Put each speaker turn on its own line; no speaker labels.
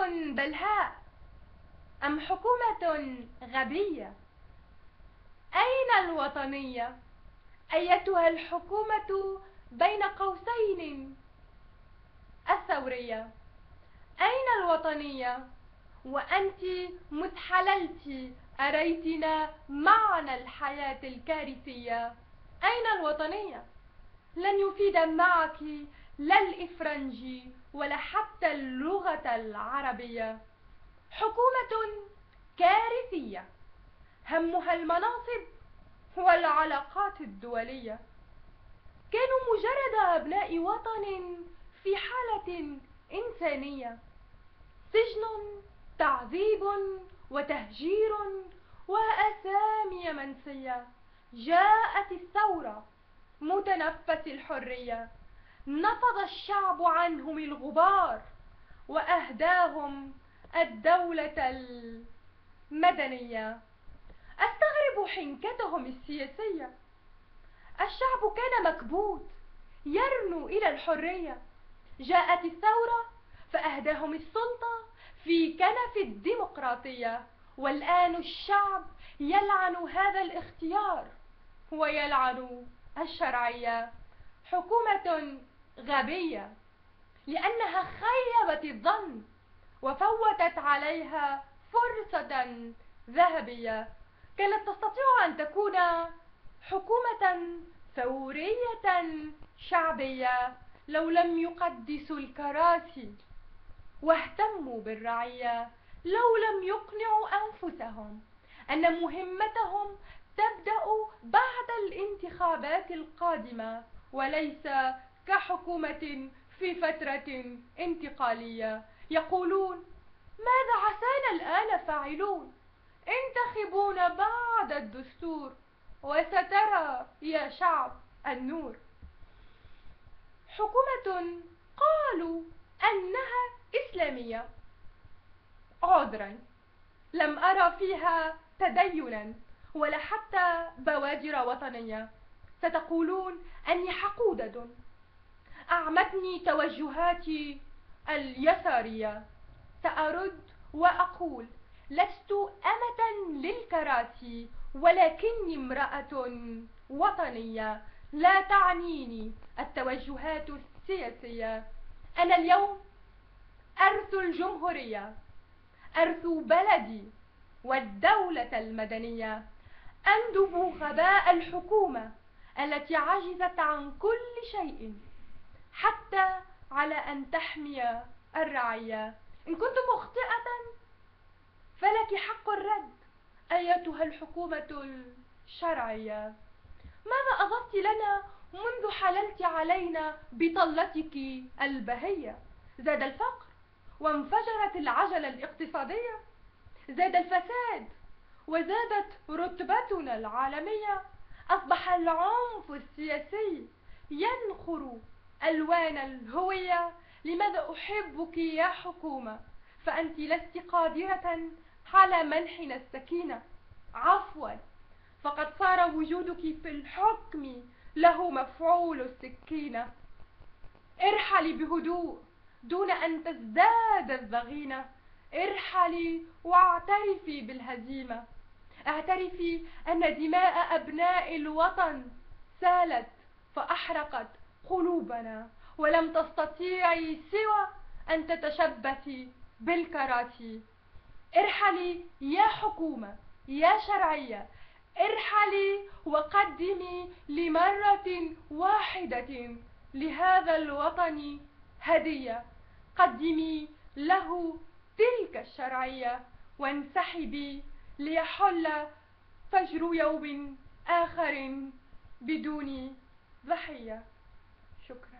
بلهاء أم حكومة غبية؟ أين الوطنية أيتها الحكومة بين قوسين الثورية؟ أين الوطنية وأنت مذ حللت أريتنا معنى الحياة الكارثية؟ أين الوطنية؟ لن يفيد معك لا الإفرنجي ولا حتى اللغة العربية. حكومة كارثية همها المناصب والعلاقات الدولية. كانوا مجرد أبناء وطن في حالة إنسانية. سجن، تعذيب وتهجير وأسامي منسية. جاءت الثورة متنفس الحرية، نفض الشعب عنهم الغبار وأهداهم الدولة المدنية. أستغرب حنكتهم السياسية. الشعب كان مكبوت يرنو إلى الحرية. جاءت الثورة فأهداهم السلطة في كنف الديمقراطية، والآن الشعب يلعن هذا الاختيار ويلعن الشرعية. حكومة غبية لأنها خيبت الظن وفوتت عليها فرصة ذهبية. كانت تستطيع أن تكون حكومة ثورية شعبية لو لم يقدسوا الكراسي واهتموا بالرعية، لو لم يقنعوا أنفسهم أن مهمتهم تبدأ بعد الانتخابات القادمة وليس كحكومة في فترة انتقالية. يقولون: ماذا عسانا الآن فاعلون؟ انتخبونا بعد الدستور وسترى يا شعب النور. حكومة قالوا أنها إسلامية. عذرا، لم أرى فيها تدينا ولا حتى بوادر وطنية. ستقولون أني حقودة، أعمتني توجهاتي اليسارية. سأرد وأقول: لست أمة للكراسي، ولكني امرأة وطنية. لا تعنيني التوجهات السياسية. أنا اليوم أرث الجمهورية، أرث بلدي والدولة المدنية. أندب غباء الحكومة التي عجزت عن كل شيء حتى على أن تحمي الرعية. إن كنت مخطئة فلك حق الرد أيتها الحكومة الشرعية. ماذا أضفت لنا منذ حللت علينا بطلتك البهية؟ زاد الفقر وانفجرت العجلة الاقتصادية، زاد الفساد وزادت رتبتنا العالمية، أصبح العنف السياسي ينخر ألوان الهوية. لماذا أحبك يا حكومة؟ فأنت لست قادرة على منحنا السكينة. عفوا، فقد صار وجودك في الحكم له مفعول السكينة. ارحلي بهدوء دون أن تزداد الضغينة. ارحلي واعترفي بالهزيمة. اعترفي أن دماء أبناء الوطن سالت فأحرقت قلوبنا، ولم تستطيعي سوى أن تتشبثي بالكراسي. ارحلي يا حكومة يا شرعية، ارحلي وقدمي لمرة واحدة لهذا الوطن هدية. قدمي له تلك الشرعية وانسحبي ليحل فجر يوم آخر بدون ضحية. شكرا.